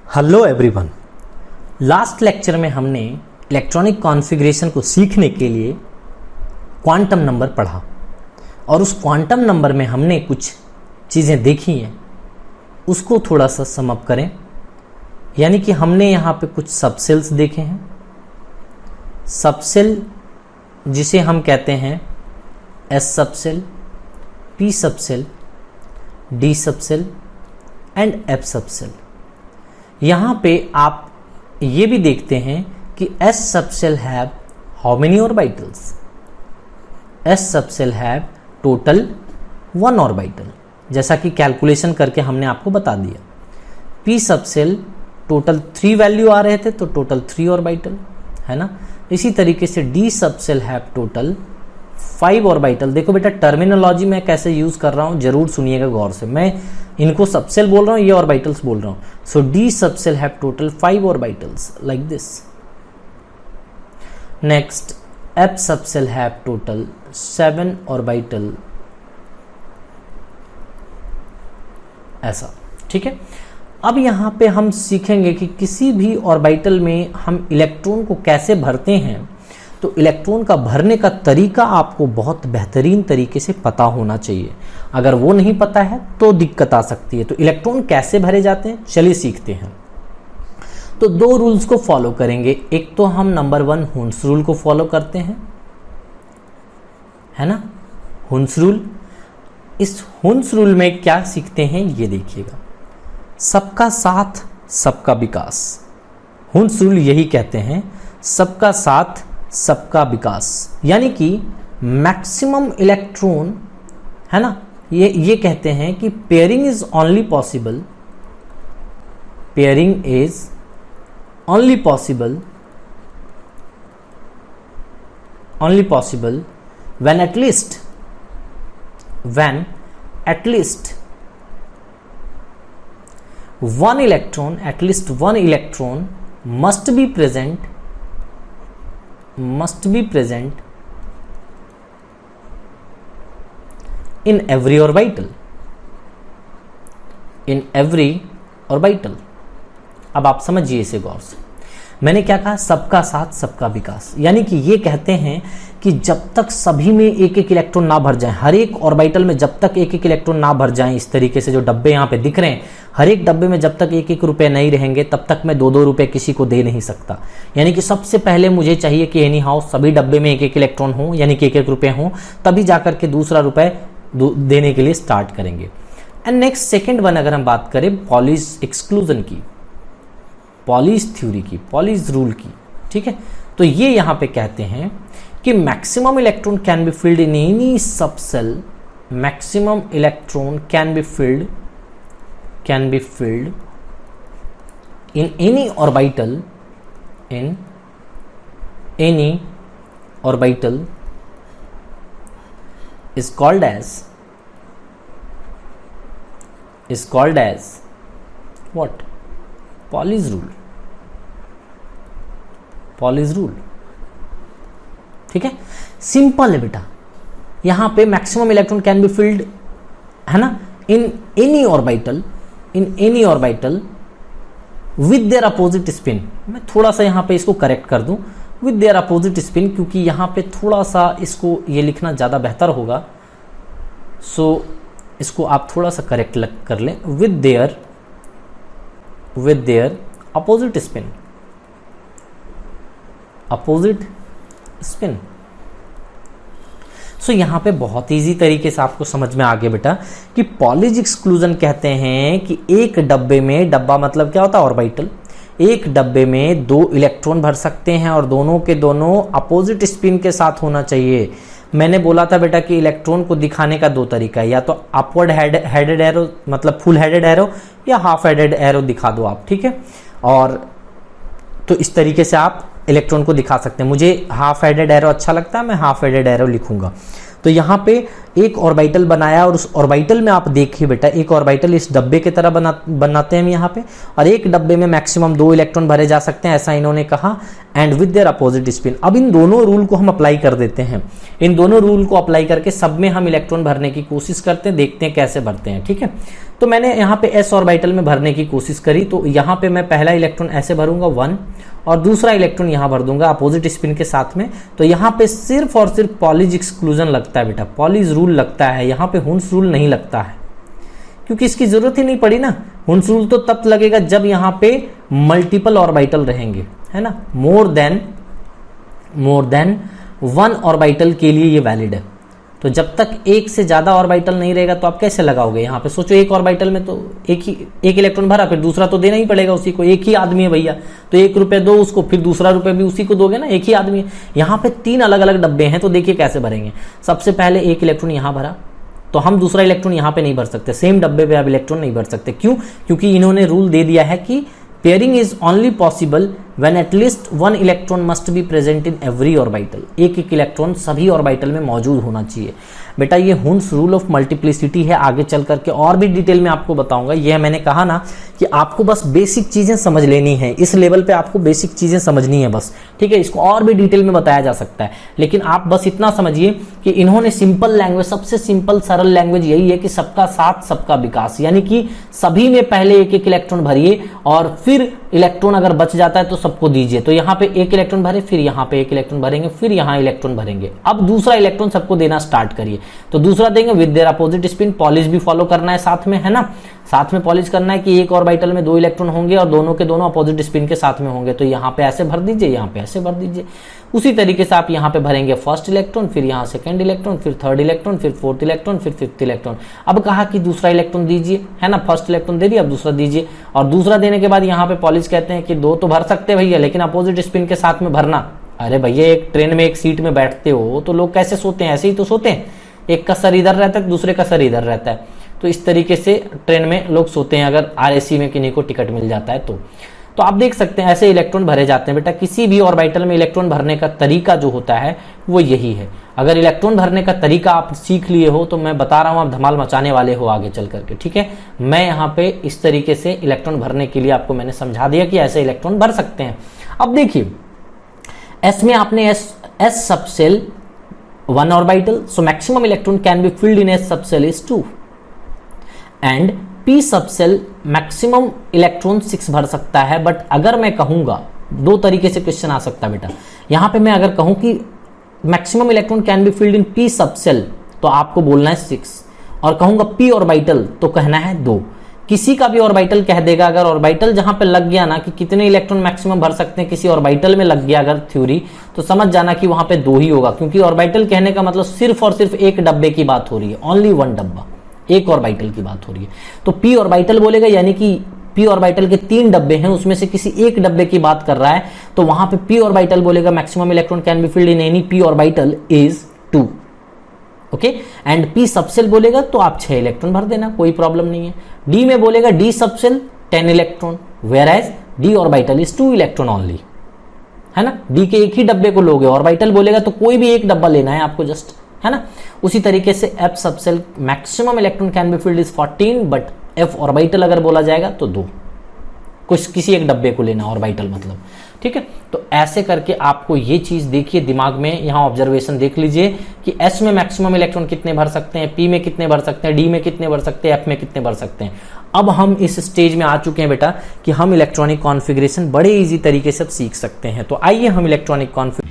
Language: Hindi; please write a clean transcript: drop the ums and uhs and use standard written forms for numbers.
Hello everyone. लास्ट लेक्चर में हमने इलेक्ट्रॉनिक कॉन्फ़िगरेशन को सीखने के लिए क्वांटम नंबर पढ़ा और उस क्वांटम नंबर में हमने कुछ चीज़ें देखी हैं, उसको थोड़ा सा सम अप करें। यानी कि हमने यहाँ पे कुछ सबसेल्स देखे हैं। सबसेल जिसे हम कहते हैं S subshell, P subshell, D subshell and F subshell. यहाँ पे आप ये भी देखते हैं कि S subshell have how many orbitals. S subshell have total 1 orbital, जैसा कि कैलकुलेशन करके हमने आपको बता दिया। पी सबसेल टोटल 3 वैल्यू आ रहे थे तो टोटल 3 ऑर्बिटल है ना। इसी तरीके से D subshell have total 5 orbital. देखो बेटा, टर्मिनोलॉजी मैं कैसे यूज कर रहा हूं जरूर सुनिएगा गौर से। मैं इनको सबसेल बोल रहा हूं, ये ऑर्बिटल्स बोल रहा हूं। So d subshell have total 5 orbitals like this. Next f subshell have total 7 orbital, ऐसा। ठीक है, अब यहां पे हम सीखेंगे कि किसी भी ऑर्बिटल में हम इलेक्ट्रॉन को कैसे भरते हैं। तो इलेक्ट्रॉन का भरने का तरीका आपको बहुत बेहतरीन तरीके से पता होना चाहिए। अगर वो नहीं पता है तो दिक्कत आ सकती है। तो इलेक्ट्रॉन कैसे भरे जाते हैं, चलिए सीखते हैं। तो 2 रूल्स को फॉलो करेंगे। एक तो हम नंबर 1 हुन्स रूल को फॉलो करते हैं, है ना, हुन्स रूल। इस हुन्स रूल में क्या सीखते हैं ये देखिएगा, सबका साथ सबका विकास। हुन्स रूल यही कहते हैं, सबका साथ सबका विकास। यानी कि मैक्सिमम इलेक्ट्रॉन, है ना, ये कहते हैं कि pairing is only possible, pairing is only possible when at least one electron must be present in every orbital। अब आप समझिए इसे गौर से। मैंने क्या कहा, सबका साथ सबका विकास। यानी कि ये कहते हैं कि जब तक सभी में एक एक इलेक्ट्रॉन ना भर जाए, हर एक ऑर्बिटल में जब तक एक एक इलेक्ट्रॉन ना भर जाए, इस तरीके से जो डब्बे यहाँ पे दिख रहे हैं, हर एक डब्बे में जब तक 1-1 रुपए नहीं रहेंगे तब तक मैं 2-2 रुपए किसी को दे नहीं सकता। यानी कि सबसे पहले मुझे चाहिए कि एनी हाउ सभी डब्बे में 1-1 इलेक्ट्रॉन हो, यानी कि 1-1 रुपए हो, तभी जाकर के दूसरा रुपए देने के लिए स्टार्ट करेंगे। एंड नेक्स्ट सेकेंड वन, अगर हम बात करें पॉलिश एक्सक्लूजन की, पॉलिश थ्योरी की, पॉलिश रूल की। ठीक है, तो ये यहां पे कहते हैं कि maximum electron can be filled in any subshell, maximum electron can be filled in any orbital is called as what? Pauli's rule। ठीक है, सिंपल है बेटा। यहां पे maximum electron can be filled, है ना, in any orbital with their opposite spin. मैं थोड़ा सा यहां पे इसको करेक्ट कर दूं, विद देयर अपोजिट स्पिन, क्योंकि यहां पे थोड़ा सा इसको ये लिखना ज्यादा बेहतर होगा। सो इसको आप थोड़ा सा करेक्ट कर लें, विद देयर अपोजिट स्पिन। सो यहां पे बहुत इजी तरीके से आपको समझ में आ गया बेटा कि पॉलिश एक्सक्लूजन कहते हैं कि एक डब्बे में, डब्बा मतलब क्या होता है, ऑर्बिटल, एक डब्बे में 2 इलेक्ट्रॉन भर सकते हैं और दोनों के दोनों अपोजिट स्पिन के साथ होना चाहिए। मैंने बोला था बेटा कि इलेक्ट्रॉन को दिखाने का 2 तरीका है, या तो अपवर्ड हेडेड एरो मतलब फुल हेडेड एरो, या हाफ हेडेड एरो दिखा दो आप। ठीक है, और तो इस तरीके से आप इलेक्ट्रॉन को दिखा सकते हैं। मुझे हाफ हेडेड एरो अच्छा लगता है, मैं हाफ हेडेड एरो लिखूंगा। तो यहाँ पे एक ऑर्बिटल बनाया और उस ऑर्बिटल में आप देखिए बेटा, एक ऑर्बिटल इस डब्बे की तरह बनाते हैं हम यहाँ पे, और एक डब्बे में मैक्सिमम 2 इलेक्ट्रॉन भरे जा सकते हैं, ऐसा इन्होंने कहा, and with their opposite spin. अब इन दोनों रूल को हम अप्लाई कर देते हैं, इन दोनों रूल को अप्लाई करके सब में हम इलेक्ट्रॉन भरने की कोशिश करते हैं, देखते हैं कैसे भरते हैं। ठीक है, तो मैंने यहाँ पे एस ऑर्बिटल में भरने की कोशिश करी, तो यहाँ पे मैं पहला इलेक्ट्रॉन ऐसे भरूंगा 1 और दूसरा इलेक्ट्रॉन यहाँ भर दूंगा अपोजिट स्पिन के साथ में। तो यहाँ पे सिर्फ और सिर्फ पॉलिज एक्सक्लूजन लगता है बेटा, पॉलिज रूल लगता है, यहाँ पे हुन्स रूल नहीं लगता है, क्योंकि इसकी जरूरत ही नहीं पड़ी ना। हुन्स रूल तो तब लगेगा जब यहाँ पे मल्टीपल ऑर्बिटल रहेंगे, है ना, मोर देन 1 ऑर्बिटल के लिए ये वैलिड है। तो जब तक एक से ज्यादा ऑर्बिटल नहीं रहेगा तो आप कैसे लगाओगे? यहाँ पे सोचो, एक ऑर्बिटल में तो एक इलेक्ट्रॉन भरा, फिर दूसरा तो देना ही पड़ेगा उसी को, एक ही आदमी है भैया, तो 1 रुपए दो उसको, फिर दूसरा रुपए भी उसी को दोगे ना, एक ही आदमी है। यहाँ पे 3 अलग अलग डब्बे हैं, तो देखिए कैसे भरेंगे। सबसे पहले एक इलेक्ट्रॉन यहाँ भरा, तो हम दूसरा इलेक्ट्रॉन यहाँ पे नहीं भर सकते, सेम डब्बे पे आप इलेक्ट्रॉन नहीं भर सकते। क्यों? क्योंकि इन्होंने रूल दे दिया है कि pairing is only possible when at least 1 electron must be present in every orbital. एक इलेक्ट्रॉन सभी ऑर्बिटल में मौजूद होना चाहिए। बेटा ये हुन्स रूल ऑफ मल्टीप्लिसिटी है, आगे चल करके और भी डिटेल में आपको बताऊंगा। यह मैंने कहा ना कि आपको बस बेसिक चीजें समझ लेनी है, इस लेवल पे आपको बेसिक चीजें समझनी है बस, ठीक है। इसको और भी डिटेल में बताया जा सकता है, लेकिन आप बस इतना समझिए कि इन्होंने सिंपल लैंग्वेज, सबसे सिंपल सरल लैंग्वेज यही है कि सबका साथ सबका विकास, यानी कि सभी में पहले एक इलेक्ट्रॉन भरिए और फिर इलेक्ट्रॉन अगर बच जाता है तो सबको दीजिए। तो यहाँ पे एक इलेक्ट्रॉन भरे, फिर यहाँ पे एक इलेक्ट्रॉन भरेंगे, फिर यहाँ इलेक्ट्रॉन भरेंगे। अब दूसरा इलेक्ट्रॉन सबको देना स्टार्ट करिए। तो दूसरा देंगे with their opposite spin, polish भी फॉलो करना है साथ में, है ना, साथ में पॉलिश करना है कि एक ऑर्बिटल में 2 इलेक्ट्रॉन होंगे और दोनों के दोनों अपोजिट स्पिन के साथ में होंगे। तो यहाँ पे ऐसे भर दीजिए, यहाँ पे ऐसे भर दीजिए। उसी तरीके से आप यहाँ पे भरेंगे फर्स्ट इलेक्ट्रॉन, फिर यहाँ सेकंड इलेक्ट्रॉन, फिर थर्ड इलेक्ट्रॉन, फिर फोर्थ इलेक्ट्रॉन, फिर फिफ्थ इलेक्ट्रॉन। अब कहा कि दूसरा इलेक्ट्रॉन दीजिए, है ना, फर्स्ट इलेक्ट्रॉन दे दिया, अब दूसरा दीजिए। और दूसरा देने के बाद यहाँ पे पॉलिश कहते हैं कि 2 तो भर सकते हैं भैया, लेकिन अपोजिट स्पिन के साथ में भरना। अरे भैया एक ट्रेन में एक सीट में बैठते हो तो लोग कैसे सोते हैं? ऐसे ही तो सोते हैं, एक का सर इधर रहता है, दूसरे का सर इधर रहता है। तो इस तरीके से ट्रेन में लोग सोते हैं, अगर आरएसी में किन्हीं को टिकट मिल जाता है तो आप देख सकते हैं ऐसे इलेक्ट्रॉन भरे जाते हैं। बेटा किसी भी ऑर्बिटल में इलेक्ट्रॉन भरने का तरीका जो होता है वो यही है। अगर इलेक्ट्रॉन भरने का तरीका आप सीख लिए हो तो मैं बता रहा हूं, आप धमाल मचाने वाले हो आगे चल करके, ठीक है। मैं यहाँ पे इस तरीके से इलेक्ट्रॉन भरने के लिए आपको मैंने समझा दिया कि ऐसे इलेक्ट्रॉन भर सकते हैं। अब देखिए एस में आपने S subshell 1 orbital, so maximum electron can be filled in S subshell is 2 and P subshell maximum electron 6 भर सकता है। बट अगर मैं कहूंगा, 2 तरीके से क्वेश्चन आ सकता है बेटा। यहां पे मैं अगर कहूं कि maximum electron can be filled in P subshell, तो आपको बोलना है 6, और कहूंगा पी ऑर्बिटल तो कहना है 2। किसी का भी ऑर्बिटल कह देगा, अगर ऑर्बिटल जहां पे लग गया ना कि कितने इलेक्ट्रॉन मैक्सिमम भर सकते हैं, किसी ऑर्बिटल में लग गया अगर थ्योरी, तो समझ जाना कि वहां पे 2 ही होगा, क्योंकि ऑर्बिटल कहने का मतलब सिर्फ और सिर्फ एक डब्बे की बात हो रही है, ओनली 1 डब्बा, एक ऑर्बिटल की बात हो रही है। तो पी ऑर्बिटल बोलेगा, यानी कि पी ऑर्बिटल के 3 डब्बे हैं, उसमें से किसी एक डब्बे की बात कर रहा है, तो वहां पे पी ऑर्बिटल बोलेगा maximum electron can be filled in any P orbital is 2, okay. And P subshell बोलेगा तो आप 6 इलेक्ट्रॉन भर देना, कोई प्रॉब्लम नहीं है। डी में बोलेगा d subshell 10 electron, whereas d orbital is 2 electron only, है ना। डी के एक ही डब्बे को लोगे, ऑर्बिटल बोलेगा तो कोई भी एक डब्बा लेना है आपको जस्ट, है ना। उसी तरीके से F subshell maximum electron can be filled is 14, but F orbital अगर बोला जाएगा तो 2, किसी एक डब्बे को लेना ऑर्बिटल मतलब, ठीक है। तो ऐसे करके आपको ये चीज देखिए दिमाग में, यहां ऑब्जर्वेशन देख लीजिए कि एस में मैक्सिमम इलेक्ट्रॉन कितने भर सकते हैं, पी में कितने भर सकते हैं, डी में कितने भर सकते हैं, एफ में कितने भर सकते हैं। अब हम इस स्टेज में आ चुके हैं बेटा कि हम इलेक्ट्रॉनिक कॉन्फ़िगरेशन बड़े इजी तरीके से सीख सकते हैं। तो आइए हम इलेक्ट्रॉनिक कॉन्फ़िगरेशन